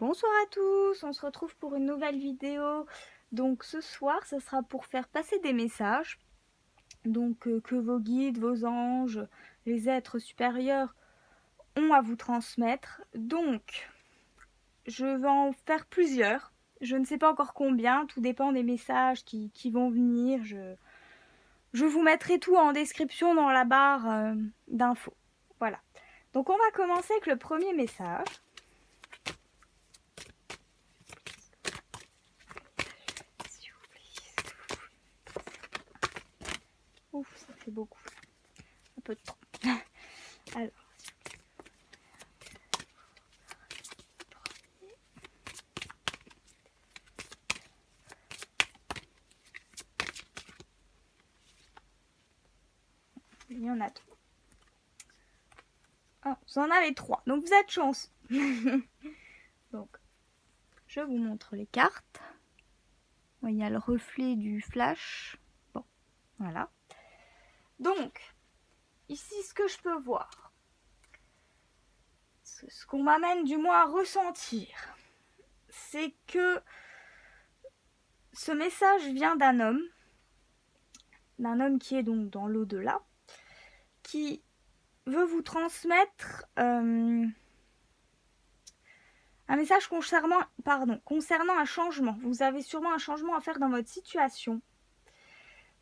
Bonsoir à tous, on se retrouve pour une nouvelle vidéo. Donc ce soir, ce sera pour faire passer des messages. Donc que vos guides, vos anges, les êtres supérieurs ont à vous transmettre. Donc je vais en faire plusieurs. Je ne sais pas encore combien, tout dépend des messages qui vont venir. Je vous mettrai tout en description dans la barre d'infos. Voilà. Donc on va commencer avec le premier message. Ouf, ça fait beaucoup. Un peu de trop. Alors. Il y en a trois. Oh, vous en avez trois. Donc vous êtes chance. Donc, je vous montre les cartes. Il y a le reflet du flash. Bon, voilà. Donc, ici, ce que je peux voir, ce qu'on m'amène du moins à ressentir, c'est que ce message vient d'un homme qui est donc dans l'au-delà, qui veut vous transmettre un message concernant un changement. Vous avez sûrement un changement à faire dans votre situation.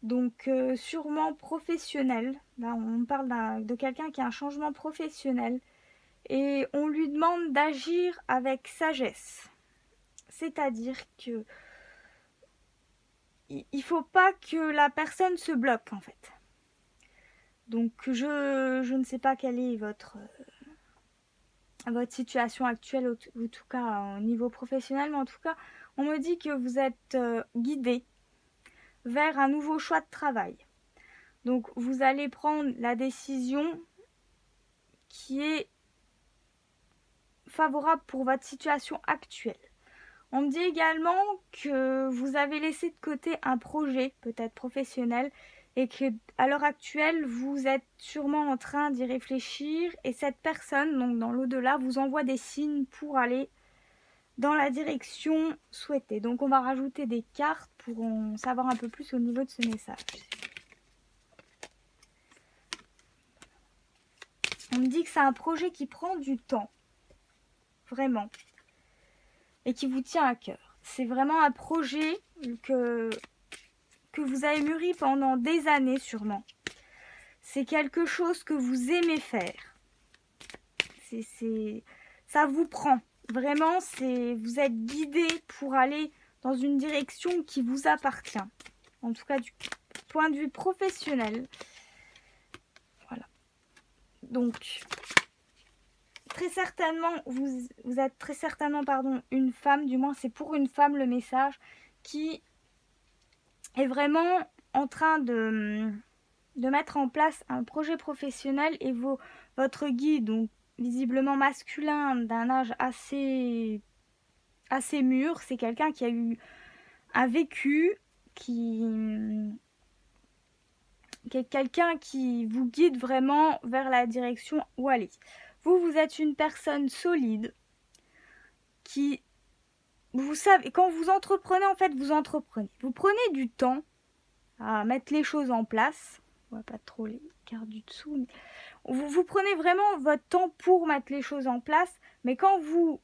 Donc sûrement professionnel. Là, on parle de quelqu'un qui a un changement professionnel. Et on lui demande d'agir avec sagesse. C'est-à-dire que il faut pas que la personne se bloque en fait. Donc je ne sais pas quelle est votre situation actuelle, en tout cas au niveau professionnel, mais en tout cas, on me dit que vous êtes guidé vers un nouveau choix de travail. Donc vous allez prendre la décision qui est favorable pour votre situation actuelle. On me dit également que vous avez laissé de côté un projet, peut-être professionnel, et que à l'heure actuelle, vous êtes sûrement en train d'y réfléchir, et cette personne, donc dans l'au-delà, vous envoie des signes pour aller dans la direction souhaitée. Donc on va rajouter des cartes pour en savoir un peu plus au niveau de ce message. On me dit que c'est un projet qui prend du temps, vraiment, et qui vous tient à cœur. C'est vraiment un projet que vous avez mûri pendant des années sûrement. C'est quelque chose que vous aimez faire. Ça vous prend. Vraiment, vous êtes guidé pour aller dans une direction qui vous appartient. En tout cas, du point de vue professionnel. Voilà. Donc, très certainement, vous êtes très certainement, une femme, du moins c'est pour une femme le message, qui est vraiment en train de mettre en place un projet professionnel, et votre guide, donc visiblement masculin d'un âge assez mûr, c'est quelqu'un qui a eu un vécu, qui est quelqu'un qui vous guide vraiment vers la direction où aller. Vous êtes une personne solide qui, vous savez, quand vous entreprenez, en fait, vous entreprenez. Vous prenez du temps à mettre les choses en place. On voit pas trop les cartes du dessous, mais vous prenez vraiment votre temps pour mettre les choses en place, mais quand vous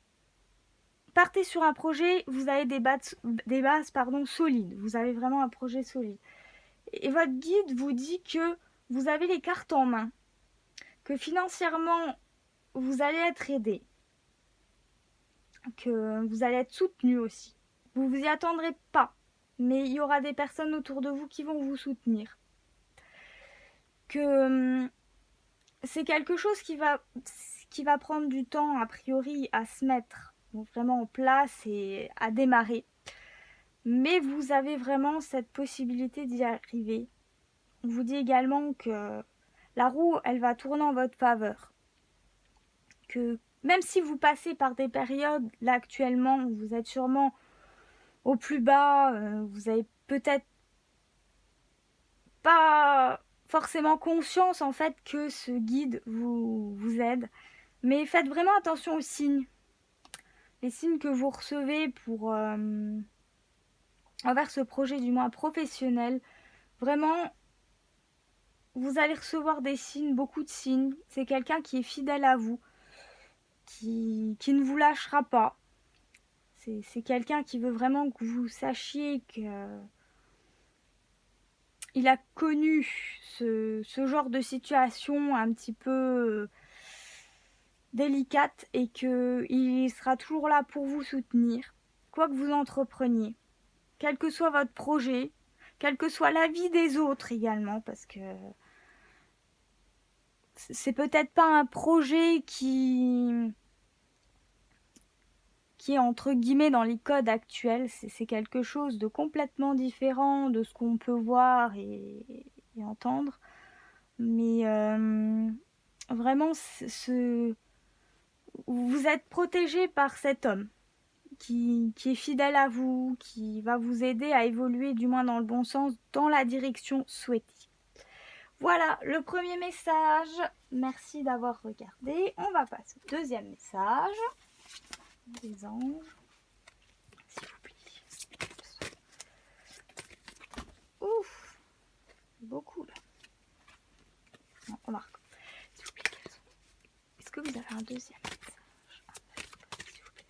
partez sur un projet, vous avez des bases solides. Vous avez vraiment un projet solide. Et votre guide vous dit que vous avez les cartes en main, que financièrement, vous allez être aidé, que vous allez être soutenu aussi. Vous vous y attendrez pas, mais il y aura des personnes autour de vous qui vont vous soutenir. Que c'est quelque chose qui va prendre du temps, a priori, à se mettre vraiment en place et à démarrer. Mais vous avez vraiment cette possibilité d'y arriver. On vous dit également que la roue, elle va tourner en votre faveur. Que même si vous passez par des périodes, là actuellement, où vous êtes sûrement au plus bas, vous avez peut-être pas forcément conscience en fait que ce guide vous aide. Mais faites vraiment attention aux signes. les signes que vous recevez pour envers ce projet du moins professionnel, vraiment, vous allez recevoir des signes, beaucoup de signes. C'est quelqu'un qui est fidèle à vous, qui ne vous lâchera pas. C'est quelqu'un qui veut vraiment que vous sachiez que il a connu ce genre de situation un petit peu délicate et qu'il sera toujours là pour vous soutenir, quoi que vous entrepreniez, quel que soit votre projet, quelle que soit la vie des autres également, parce que c'est peut-être pas un projet qui est entre guillemets dans les codes actuels, c'est quelque chose de complètement différent de ce qu'on peut voir et entendre. Mais vraiment, vous êtes protégé par cet homme qui est fidèle à vous, qui va vous aider à évoluer du moins dans le bon sens, dans la direction souhaitée. Voilà le premier message. Merci d'avoir regardé. On va passer au deuxième message. Des anges. S'il vous plaît. Ouf. Beaucoup là. Non, remarque. S'il vous plaît, est-ce que vous avez un deuxième message? S'il vous plaît.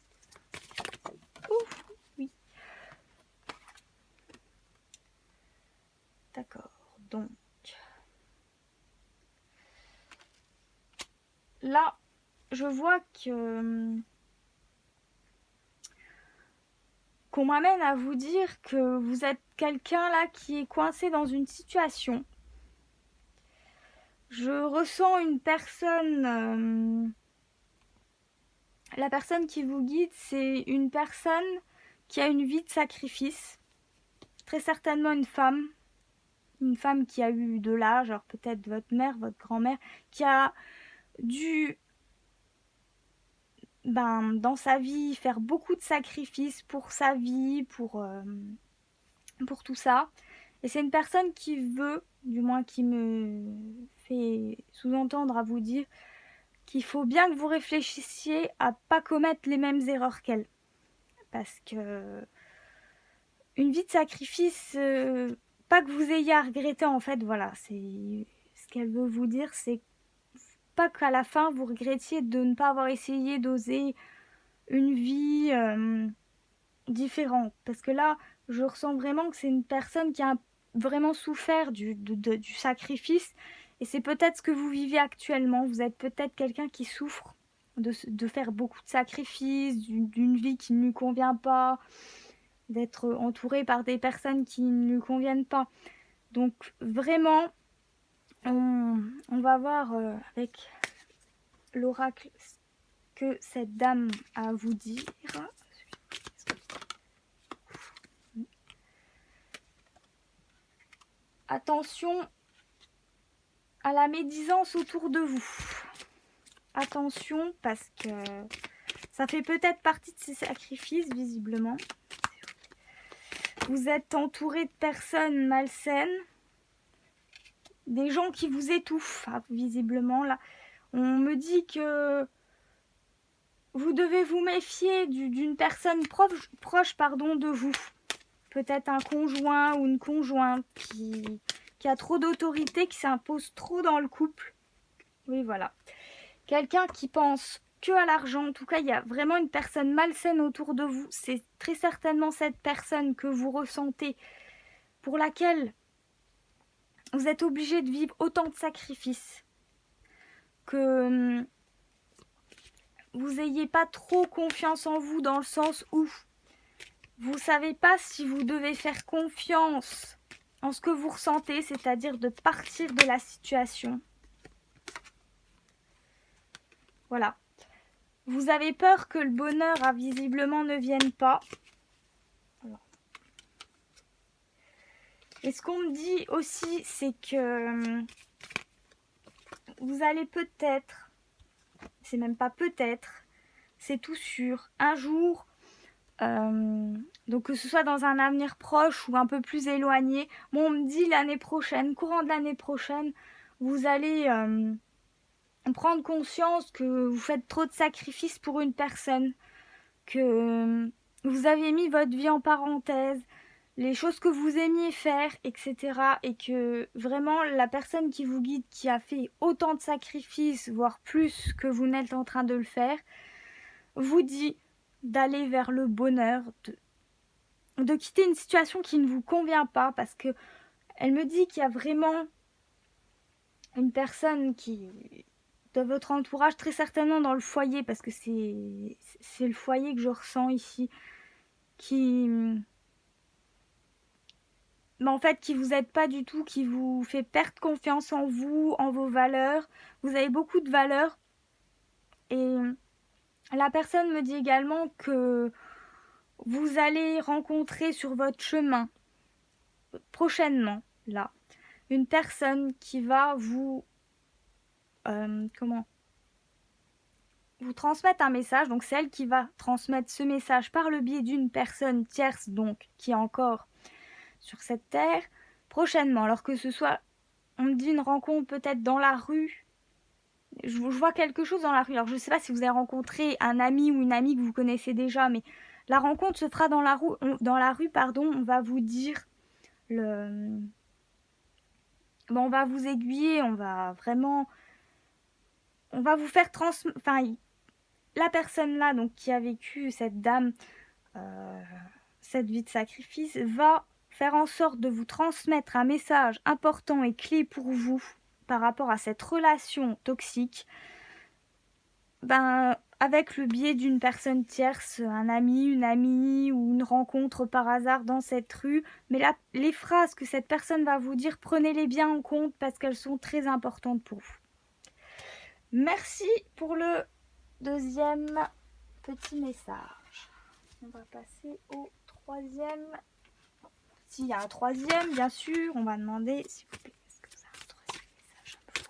Ouf. Oui. D'accord. Donc. Là, je vois qu'on m'amène à vous dire que vous êtes quelqu'un là qui est coincé dans une situation. Je ressens une personne, la personne qui vous guide, c'est une personne qui a une vie de sacrifice, très certainement une femme qui a eu de l'âge, alors peut-être votre mère, votre grand-mère, qui a dû dans sa vie faire beaucoup de sacrifices pour sa vie, pour tout ça. Et c'est une personne qui veut, du moins qui me fait sous-entendre à vous dire qu'il faut bien que vous réfléchissiez à pas commettre les mêmes erreurs qu'elle. Parce que une vie de sacrifice, pas que vous ayez à regretter en fait, voilà, c'est ce qu'elle veut vous dire, c'est pas qu'à la fin vous regrettiez de ne pas avoir essayé d'oser une vie différente. Parce que là, je ressens vraiment que c'est une personne qui a vraiment souffert du sacrifice. Et c'est peut-être ce que vous vivez actuellement. Vous êtes peut-être quelqu'un qui souffre de faire beaucoup de sacrifices, d'une vie qui ne lui convient pas, d'être entouré par des personnes qui ne lui conviennent pas. Donc vraiment, on va voir avec l'oracle ce que cette dame a à vous dire. Attention à la médisance autour de vous. Attention parce que ça fait peut-être partie de ces sacrifices visiblement. Vous êtes entouré de personnes malsaines, des gens qui vous étouffent visiblement là. On me dit que vous devez vous méfier d'une personne proche de vous. Peut-être un conjoint ou une conjointe qui a trop d'autorité, qui s'impose trop dans le couple. Oui, voilà. Quelqu'un qui pense que à l'argent. En tout cas, il y a vraiment une personne malsaine autour de vous. C'est très certainement cette personne que vous ressentez, pour laquelle vous êtes obligé de vivre autant de sacrifices. Que vous n'ayez pas trop confiance en vous, dans le sens où vous ne savez pas si vous devez faire confiance en ce que vous ressentez, c'est-à-dire de partir de la situation. Voilà. Vous avez peur que le bonheur visiblement ne vienne pas. Voilà. Et ce qu'on me dit aussi, c'est que vous allez peut-être, c'est même pas peut-être, c'est tout sûr, un jour, donc que ce soit dans un avenir proche ou un peu plus éloigné, on me dit l'année prochaine, courant de l'année prochaine, vous allez prendre conscience que vous faites trop de sacrifices pour une personne, que vous avez mis votre vie en parenthèse, les choses que vous aimiez faire, etc. Et que vraiment la personne qui vous guide, qui a fait autant de sacrifices, voire plus que vous n'êtes en train de le faire, vous dit d'aller vers le bonheur, de quitter une situation qui ne vous convient pas, parce que elle me dit qu'il y a vraiment une personne qui de votre entourage, très certainement dans le foyer, parce que c'est le foyer que je ressens ici, qui en fait qui vous aide pas du tout, qui vous fait perdre confiance en vous, en vos valeurs. Vous avez beaucoup de valeurs, et la personne me dit également que vous allez rencontrer sur votre chemin prochainement là une personne qui va vous vous transmettre un message. Donc c'est elle qui va transmettre ce message par le biais d'une personne tierce, donc qui est encore sur cette terre prochainement. Alors que ce soit, on me dit une rencontre peut-être dans la rue. Je vois quelque chose dans la rue. Alors je ne sais pas si vous avez rencontré un ami ou une amie que vous connaissez déjà, mais la rencontre se fera dans la rue, pardon. On va vous dire on va vous aiguiller, on va vous faire la personne là, donc qui a vécu cette dame, cette vie de sacrifice, va faire en sorte de vous transmettre un message important et clé pour vous par rapport à cette relation toxique, avec le biais d'une personne tierce, un ami, une amie ou une rencontre par hasard dans cette rue. Mais là, les phrases que cette personne va vous dire, prenez-les bien en compte parce qu'elles sont très importantes pour vous. Merci pour le deuxième petit message. On va passer au troisième. S'il y a un troisième, bien sûr, on va demander, s'il vous plaît, est-ce que vous avez un troisième message un peu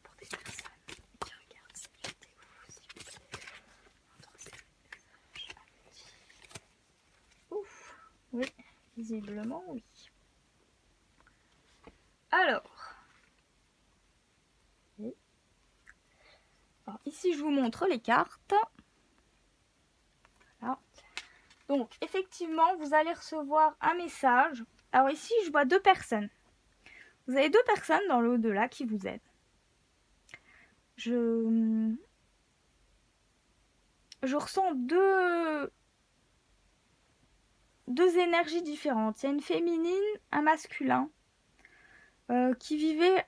pour des personnes qui regardent cette vidéo, s'il vous plaît. Un troisième message à me dire. Ouf, oui, visiblement, oui. Alors, ici, je vous montre les cartes. Voilà. Donc, effectivement, vous allez recevoir un message. Alors ici, je vois deux personnes. Vous avez deux personnes dans l'au-delà qui vous aident. Je ressens deux énergies différentes. Il y a une féminine, un masculin, qui vivait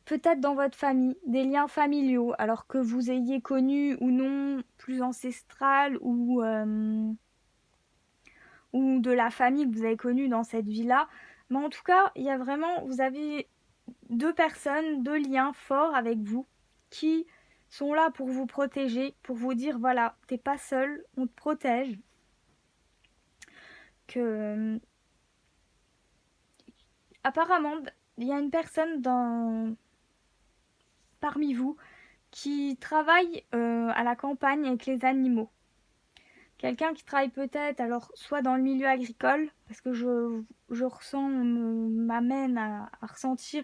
peut-être dans votre famille des liens familiaux, alors que vous ayez connu ou non plus ancestral ou de la famille que vous avez connue dans cette vie-là. Mais en tout cas, il y a vraiment, vous avez deux personnes, deux liens forts avec vous qui sont là pour vous protéger, pour vous dire voilà, t'es pas seul, on te protège. Que apparemment, il y a une personne parmi vous qui travaille à la campagne avec les animaux. Quelqu'un qui travaille peut-être alors soit dans le milieu agricole, parce que je ressens, m'amène à ressentir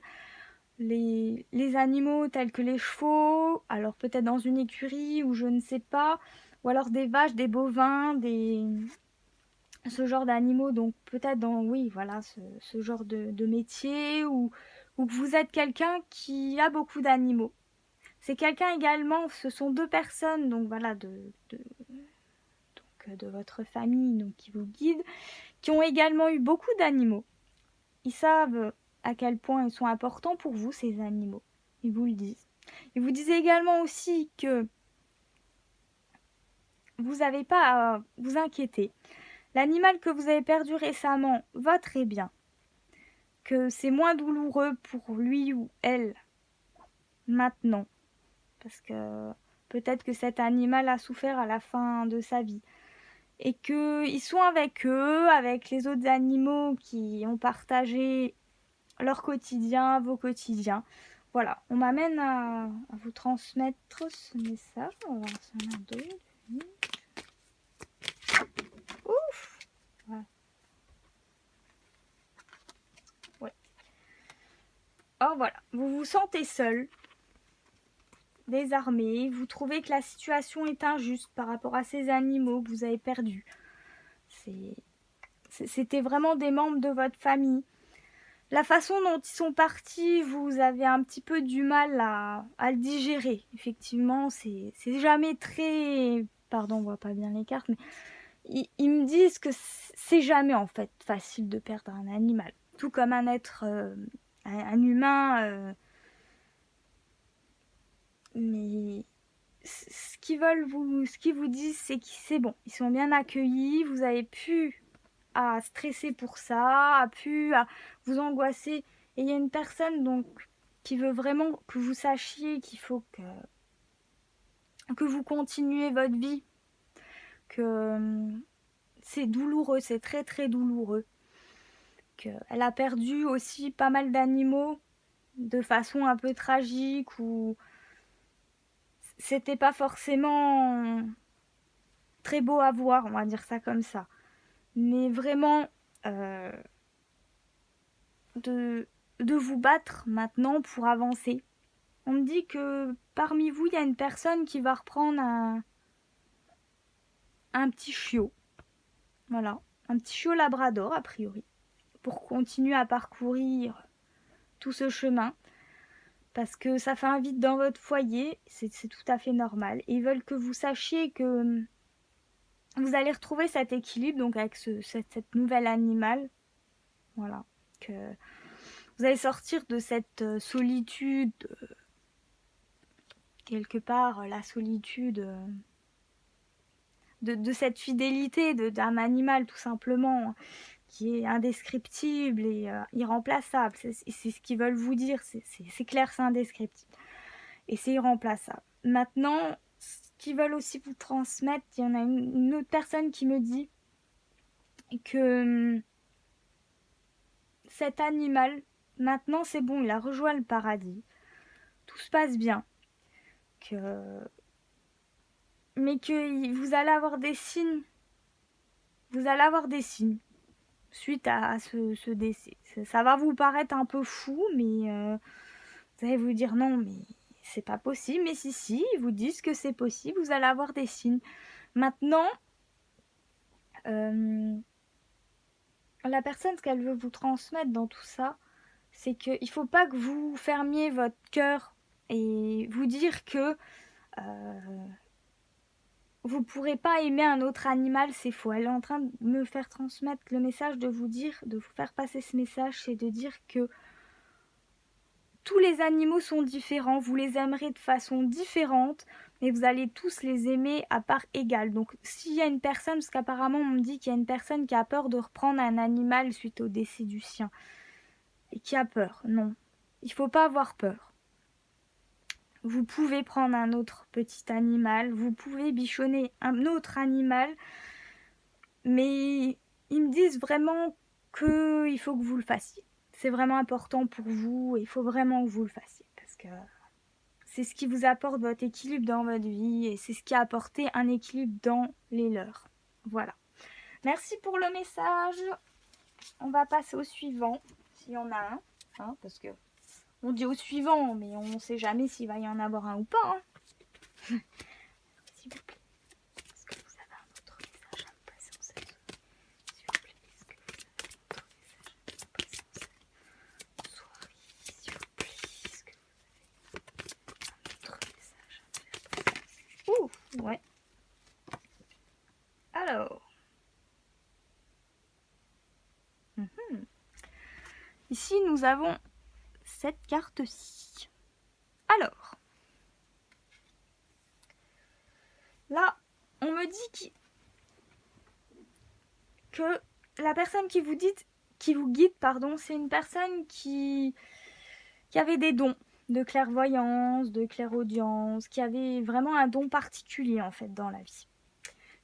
les animaux tels que les chevaux, alors peut-être dans une écurie ou je ne sais pas, ou alors des vaches, des bovins, ce genre d'animaux, donc peut-être dans, oui, voilà, ce genre de métier, ou que vous êtes quelqu'un qui a beaucoup d'animaux. C'est quelqu'un également, ce sont deux personnes, donc voilà, de votre famille, donc qui vous guident, qui ont également eu beaucoup d'animaux. Ils savent à quel point ils sont importants pour vous, ces animaux. Ils vous le disent. Ils vous disent également aussi que vous n'avez pas à vous inquiéter. L'animal que vous avez perdu récemment va très bien. Que c'est moins douloureux pour lui ou elle maintenant. Parce que peut-être que cet animal a souffert à la fin de sa vie. Et qu'ils sont avec eux, avec les autres animaux qui ont partagé leur quotidien, vos quotidiens. Voilà, on m'amène à vous transmettre ce message. On va voir si on a d'autres. Ouf! Voilà. Ouais. Oh voilà, vous vous sentez seul. désarmé, vous trouvez que la situation est injuste par rapport à ces animaux que vous avez perdus. C'était vraiment des membres de votre famille. La façon dont ils sont partis, vous avez un petit peu du mal à le digérer. Effectivement, c'est jamais très... Pardon, on voit pas bien les cartes, mais ils me disent que c'est jamais en fait facile de perdre un animal. Tout comme un être, un humain. Mais ce qu'ils vous disent, c'est que c'est bon. Ils sont bien accueillis, vous avez pu à stresser pour ça, à vous angoisser. Et il y a une personne donc qui veut vraiment que vous sachiez qu'il faut que vous continuez votre vie, que c'est douloureux, c'est très très douloureux. Elle a perdu aussi pas mal d'animaux de façon un peu tragique ou c'était pas forcément très beau à voir, on va dire ça comme ça. Mais vraiment de vous battre maintenant pour avancer. On me dit que parmi vous, il y a une personne qui va reprendre un petit chiot. Voilà, un petit chiot labrador a priori, pour continuer à parcourir tout ce chemin. Parce que ça fait un vide dans votre foyer, c'est tout à fait normal. Et ils veulent que vous sachiez que vous allez retrouver cet équilibre donc avec cette nouvelle animal. Voilà, que vous allez sortir de cette solitude, quelque part la solitude de cette fidélité d'un animal tout simplement qui est indescriptible et irremplaçable. C'est ce qu'ils veulent vous dire, c'est clair, c'est indescriptible. Et c'est irremplaçable. Maintenant, ce qu'ils veulent aussi vous transmettre, il y en a une autre personne qui me dit que cet animal, maintenant c'est bon, il a rejoint le paradis, tout se passe bien, mais que vous allez avoir des signes, suite à ce décès. Ça va vous paraître un peu fou, mais vous allez vous dire non, mais c'est pas possible. Mais si, ils vous disent que c'est possible, vous allez avoir des signes. Maintenant, la personne, ce qu'elle veut vous transmettre dans tout ça, c'est qu'il ne faut pas que vous fermiez votre cœur et vous dire que vous ne pourrez pas aimer un autre animal, c'est faux. Elle est en train de me faire transmettre le message, de vous faire passer ce message, c'est de dire que tous les animaux sont différents, vous les aimerez de façon différente, mais vous allez tous les aimer à part égale. Donc s'il y a une personne, parce qu'apparemment on me dit qu'il y a une personne qui a peur de reprendre un animal suite au décès du sien, et qui a peur, non, il ne faut pas avoir peur. Vous pouvez prendre un autre petit animal, vous pouvez bichonner un autre animal, mais ils me disent vraiment qu'il faut que vous le fassiez. C'est vraiment important pour vous et il faut vraiment que vous le fassiez parce que c'est ce qui vous apporte votre équilibre dans votre vie et c'est ce qui a apporté un équilibre dans les leurs. Voilà. Merci pour le message. On va passer au suivant, s'il y en a un, hein, parce que on dit au suivant, mais on ne sait jamais s'il va y en avoir un ou pas. Hein. S'il vous plaît, est-ce que vous avez un autre message à me passer en cette soirée? S'il vous plaît, est-ce que vous avez un autre message à me passer en cette soirée? S'il vous plaît, est-ce que vous avez un autre message à me faire passer? Ouh, ouais. Alors. Ici, nous avons cette carte-ci. Alors, là, on me dit que la personne qui vous guide, c'est une personne qui avait des dons de clairvoyance, de clairaudience, qui avait vraiment un don particulier en fait dans la vie.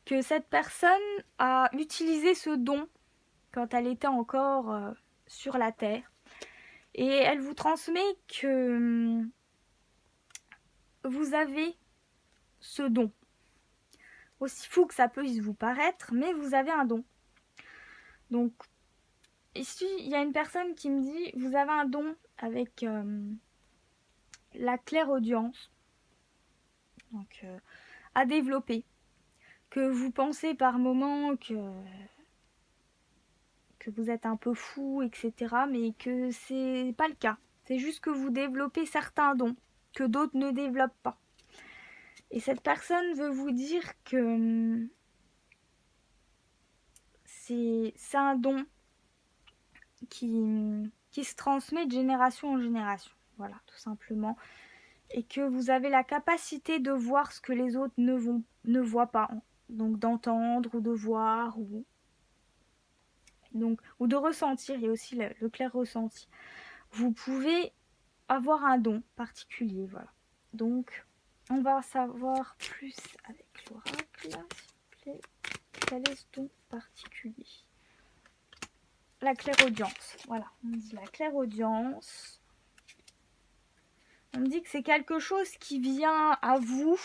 Que cette personne a utilisé ce don quand elle était encore sur la terre. Et elle vous transmet que vous avez ce don. Aussi fou que ça puisse vous paraître, mais vous avez un don. Donc, ici, il y a une personne qui me dit, vous avez un don avec la clairaudience. Donc, à développer. Que vous pensez par moments que vous êtes un peu fou, etc. Mais que c'est pas le cas. C'est juste que vous développez certains dons que d'autres ne développent pas. Et cette personne veut vous dire que c'est un don qui se transmet de génération en génération. Voilà, tout simplement. Et que vous avez la capacité de voir ce que les autres ne voient pas. Donc d'entendre ou de voir ou de ressentir. Il y a aussi le clair ressenti. Vous pouvez avoir un don particulier. Voilà. Donc, on va savoir plus avec l'oracle, s'il vous plaît. Quel est ce don particulier? La clairaudience. Voilà, on dit la clairaudience. On me dit que c'est quelque chose qui vient à vous.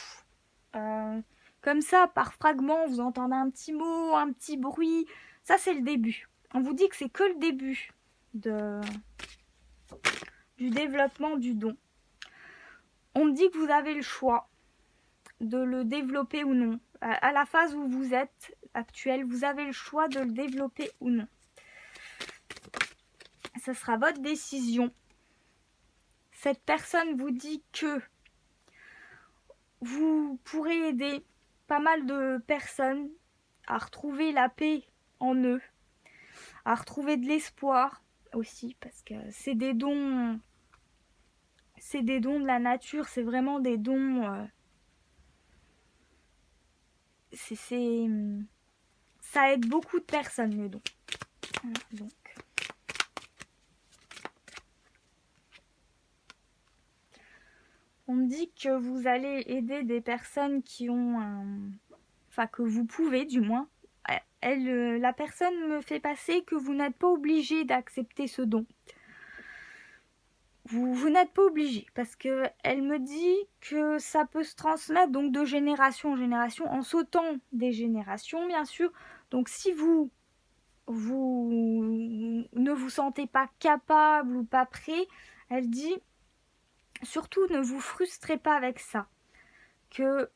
Comme ça, par fragment, vous entendez un petit mot, un petit bruit. Ça, c'est le début. On vous dit que c'est que le début du développement du don. On me dit que vous avez le choix de le développer ou non. À la phase où vous êtes actuelle, vous avez le choix de le développer ou non. Ce sera votre décision. Cette personne vous dit que vous pourrez aider pas mal de personnes à retrouver la paix en eux, à retrouver de l'espoir aussi, parce que c'est des dons de la nature, c'est vraiment des dons. Ça aide beaucoup de personnes, les dons. Voilà, donc. On me dit que vous allez aider des personnes qui ont enfin, que vous pouvez du moins. La personne me fait passer que vous n'êtes pas obligé d'accepter ce don. Vous n'êtes pas obligé parce que elle me dit que ça peut se transmettre donc de génération en génération en sautant des générations bien sûr. Donc si vous ne vous sentez pas capable ou pas prêt, elle dit surtout ne vous frustrez pas avec ça. Que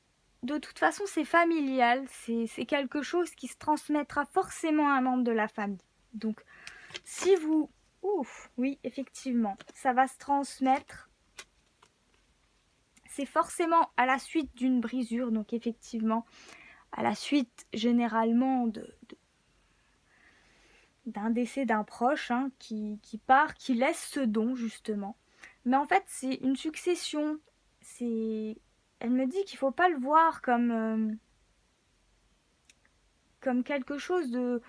de toute façon c'est familial, c'est quelque chose qui se transmettra forcément à un membre de la famille. Donc si vous... Ouf, oui, effectivement, ça va se transmettre. C'est forcément à la suite d'une brisure, donc effectivement, à la suite généralement d'un décès d'un proche qui part, qui laisse ce don justement. Mais en fait, c'est une succession. Elle me dit qu'il ne faut pas le voir comme quelque chose de...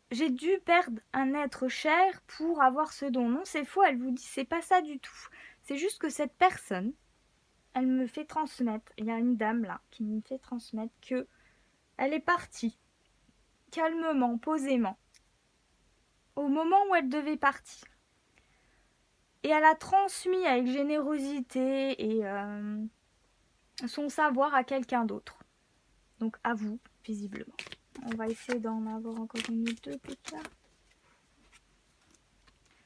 J'ai dû perdre un être cher pour avoir ce don. Non, c'est faux, elle vous dit, c'est pas ça du tout. C'est juste que cette personne, elle me fait transmettre, il y a une dame là qui me fait transmettre que elle est partie, calmement, posément, au moment où elle devait partir. Et elle a transmis avec générosité et son savoir à quelqu'un d'autre. Donc à vous, visiblement. On va essayer d'en avoir encore une ou deux plus tard.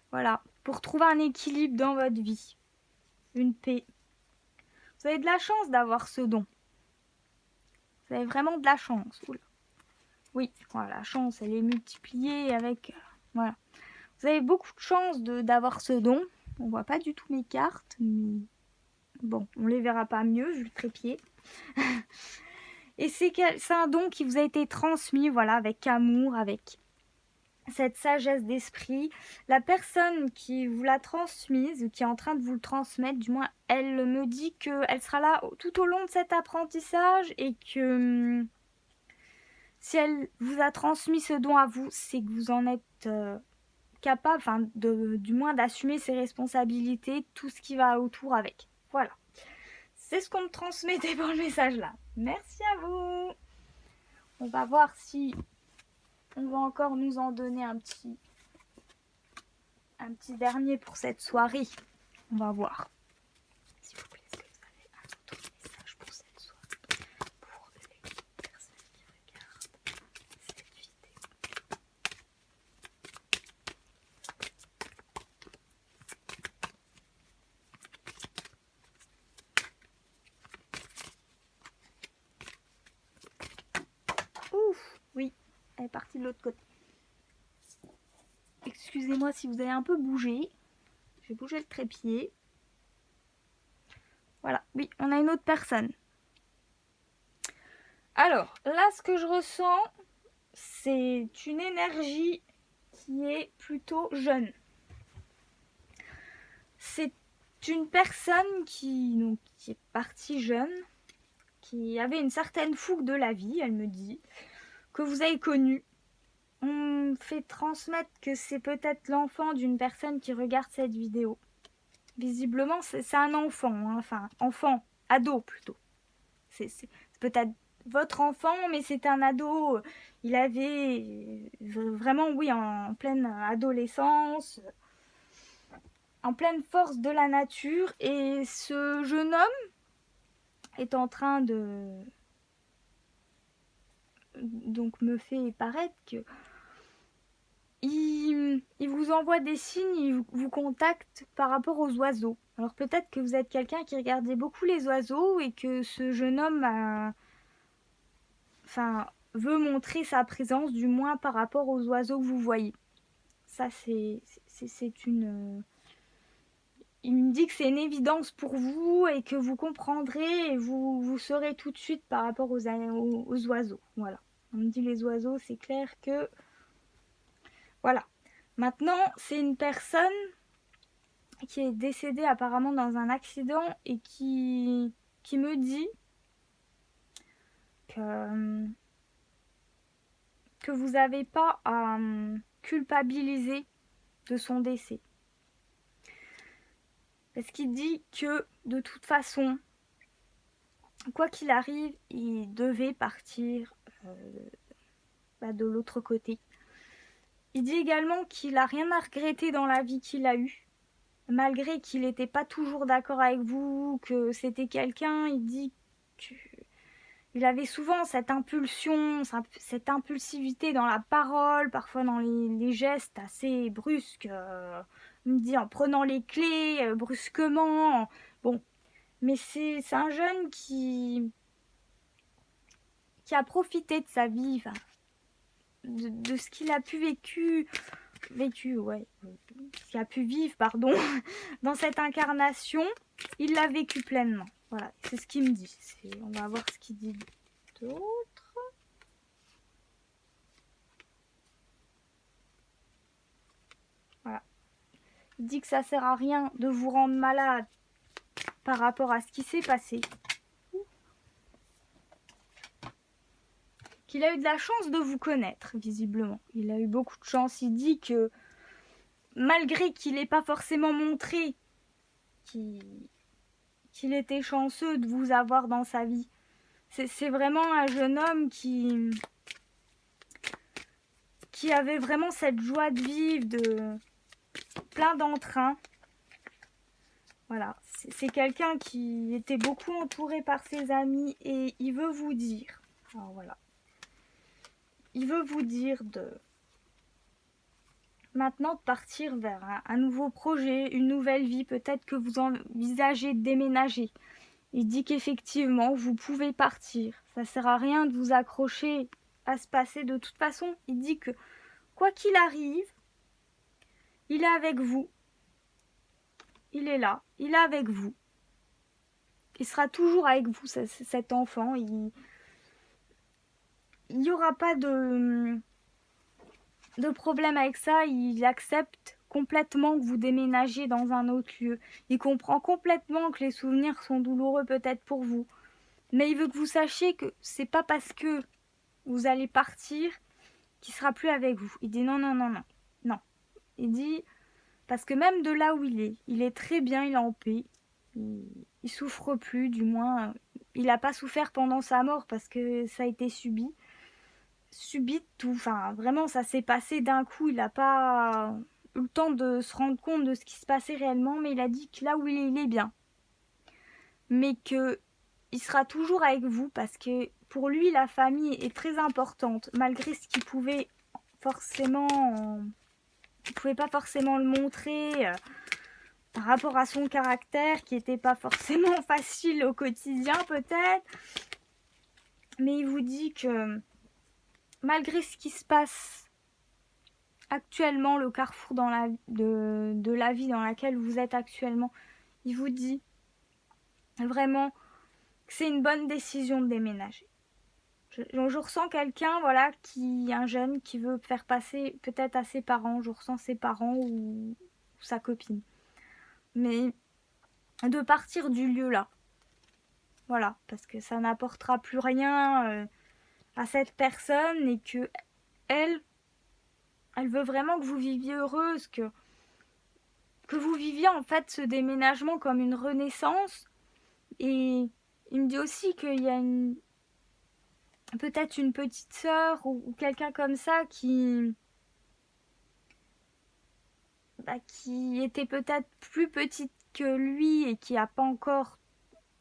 Voilà, pour trouver un équilibre dans votre vie. Une paix. Vous avez de la chance d'avoir ce don. Vous avez vraiment de la chance. Oula. Oui, voilà, la chance, elle est multipliée avec... voilà. Vous avez beaucoup de chance d'avoir ce don. On voit pas du tout mes cartes. Mais... bon, on les verra pas mieux vu le trépied. Et c'est un don qui vous a été transmis, voilà, avec amour, avec cette sagesse d'esprit. La personne qui vous l'a transmise, qui est en train de vous le transmettre, du moins, elle me dit qu'elle sera là tout au long de cet apprentissage et que si elle vous a transmis ce don à vous, c'est que vous en êtes capable, enfin, du moins d'assumer ses responsabilités, tout ce qui va autour avec. Voilà. C'est ce qu'on me transmettait pour le message là. Merci à vous. On va voir si on va encore nous en donner un petit dernier pour cette soirée. On va voir. S'il vous plaît, est-ce que vous avez un autre message pour cette soirée? Pour les personnes qui regardent cette vidéo. Oui, elle est partie de l'autre côté. Excusez-moi si vous avez un peu bougé. J'ai bougé le trépied. Voilà, oui, on a une autre personne. Alors, là, ce que je ressens, c'est une énergie qui est plutôt jeune. C'est une personne qui est partie jeune, qui avait une certaine fougue de la vie, elle me dit, que vous avez connue. On me fait transmettre que c'est peut-être l'enfant d'une personne qui regarde cette vidéo. Visiblement, c'est un enfant, hein, enfin, enfant, ado plutôt. C'est peut-être votre enfant, mais c'est un ado. Il avait vraiment, oui, en pleine adolescence, en pleine force de la nature. Et ce jeune homme est en train de... Donc me fait paraître que il vous envoie des signes, il vous contacte par rapport aux oiseaux. Alors peut-être que vous êtes quelqu'un qui regardait beaucoup les oiseaux et que ce jeune homme veut montrer sa présence, du moins par rapport aux oiseaux que vous voyez. Ça, c'est une... Il me dit que c'est une évidence pour vous et que vous comprendrez et vous saurez tout de suite par rapport aux oiseaux. Voilà. On me dit les oiseaux, c'est clair que... Voilà. Maintenant, c'est une personne qui est décédée apparemment dans un accident et qui me dit que vous n'avez pas à culpabiliser de son décès. Parce qu'il dit que de toute façon, quoi qu'il arrive, il devait partir de l'autre côté. Il dit également qu'il n'a rien à regretter dans la vie qu'il a eue. Malgré qu'il n'était pas toujours d'accord avec vous, que c'était quelqu'un, il dit qu'il avait souvent cette impulsion, cette impulsivité dans la parole, parfois dans les gestes assez brusques. Il me dit en prenant les clés brusquement. Bon, mais c'est un jeune qui a profité de sa vie, de ce qu'il a pu ce qu'il a pu vivre, pardon, dans cette incarnation, il l'a vécu pleinement. Voilà, c'est ce qu'il me dit. On va voir ce qu'il dit d'autre. Voilà. Il dit que ça sert à rien de vous rendre malade par rapport à ce qui s'est passé. Qu'il a eu de la chance de vous connaître, visiblement. Il a eu beaucoup de chance. Il dit que malgré qu'il n'ait pas forcément montré qu'il était chanceux de vous avoir dans sa vie, c'est vraiment un jeune homme qui avait vraiment cette joie de vivre, de plein d'entrain. Voilà, c'est quelqu'un qui était beaucoup entouré par ses amis et il veut vous dire, alors voilà, il veut vous dire maintenant de partir vers un nouveau projet, une nouvelle vie, peut-être que vous envisagez de déménager. Il dit qu'effectivement, vous pouvez partir. Ça sert à rien de vous accrocher à se passer. De toute façon, il dit que quoi qu'il arrive, il est avec vous. Il est là, il est avec vous. Il sera toujours avec vous, cet enfant. Il n'y aura pas de problème avec ça. Il accepte complètement que vous déménagiez dans un autre lieu. Il comprend complètement que les souvenirs sont douloureux peut-être pour vous. Mais il veut que vous sachiez que c'est pas parce que vous allez partir qu'il sera plus avec vous. Il dit non. Il dit, parce que même de là où il est très bien, il est en paix. Il souffre plus, du moins. Il n'a pas souffert pendant sa mort parce que ça a été subite tout. Enfin, vraiment, ça s'est passé d'un coup. Il n'a pas eu le temps de se rendre compte de ce qui se passait réellement, mais il a dit que là où il est bien. Mais que il sera toujours avec vous parce que pour lui, la famille est très importante, malgré ce qu'il pouvait forcément... Il ne pouvait pas forcément le montrer par rapport à son caractère qui n'était pas forcément facile au quotidien peut-être. Mais il vous dit que malgré ce qui se passe actuellement, le carrefour de la vie dans laquelle vous êtes actuellement, il vous dit vraiment que c'est une bonne décision de déménager. Je ressens quelqu'un, voilà, un jeune qui veut faire passer peut-être à ses parents, je ressens ses parents ou sa copine. Mais de partir du lieu là. Voilà, parce que ça n'apportera plus rien à cette personne et que elle veut vraiment que vous viviez heureuse, que vous viviez en fait ce déménagement comme une renaissance. Et il me dit aussi qu'il y a peut-être une petite sœur ou quelqu'un comme ça qui était peut-être plus petite que lui et qui n'a pas encore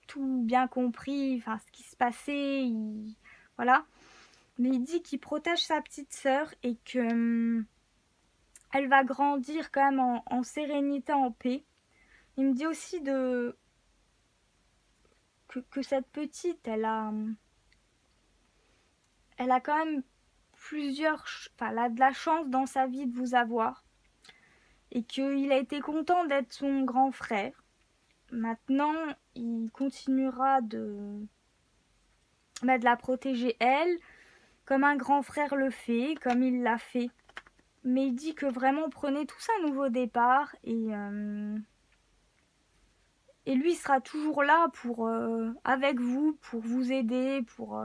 tout bien compris, enfin ce qui se passait, voilà. Mais il dit qu'il protège sa petite sœur et que elle va grandir quand même en sérénité, en paix. Il me dit aussi que cette petite, elle a quand même elle a de la chance dans sa vie de vous avoir. Et qu'il a été content d'être son grand frère. Maintenant, il continuera de la protéger elle, comme un grand frère le fait, comme il l'a fait. Mais il dit que vraiment prenez tous un nouveau départ et lui sera toujours là avec vous, pour vous aider, pour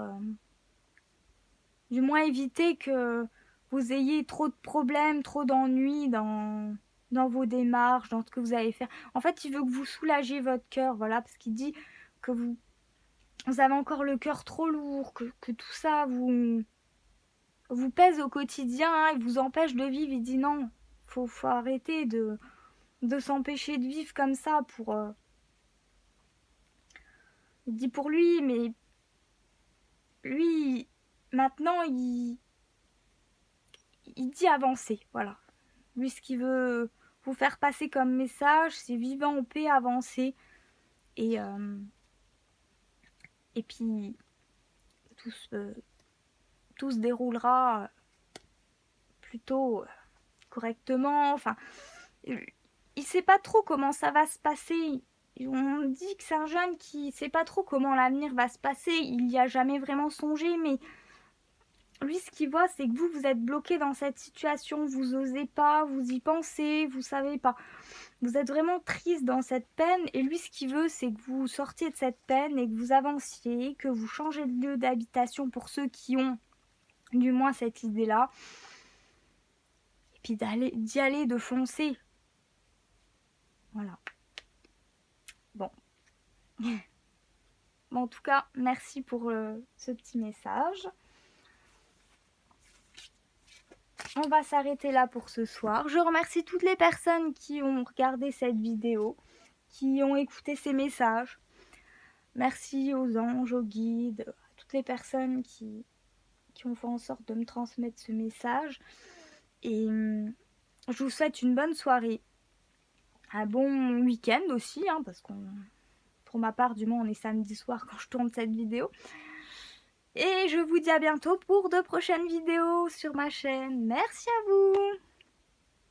du moins éviter que vous ayez trop de problèmes, trop d'ennuis dans vos démarches, dans ce que vous allez faire. En fait, il veut que vous soulagiez votre cœur, voilà, parce qu'il dit que vous avez encore le cœur trop lourd, que tout ça vous pèse au quotidien, hein, il vous empêche de vivre. Il dit non, faut arrêter de s'empêcher de vivre comme ça il dit pour lui, mais lui, maintenant, il dit avancer, voilà. Lui, ce qu'il veut vous faire passer comme message, c'est vivre en paix, avancer. Et puis, tout se déroulera plutôt correctement. Enfin, il sait pas trop comment ça va se passer. On dit que c'est un jeune qui sait pas trop comment l'avenir va se passer. Il n'y a jamais vraiment songé, mais lui, ce qu'il voit, c'est que vous êtes bloqué dans cette situation. Vous osez pas, vous y pensez, vous savez pas. Vous êtes vraiment triste dans cette peine. Et lui, ce qu'il veut, c'est que vous sortiez de cette peine et que vous avanciez, que vous changez de lieu d'habitation pour ceux qui ont du moins cette idée-là. Et puis d'y aller, de foncer. Voilà. Bon. Bon, en tout cas, merci pour ce petit message. On va s'arrêter là pour ce soir. Je remercie toutes les personnes qui ont regardé cette vidéo, qui ont écouté ces messages. Merci aux anges, aux guides, à toutes les personnes qui ont fait en sorte de me transmettre ce message. Et je vous souhaite une bonne soirée. Un bon week-end aussi, hein, parce pour ma part, du moins, on est samedi soir quand je tourne cette vidéo. Et je vous dis à bientôt pour de prochaines vidéos sur ma chaîne. Merci à vous!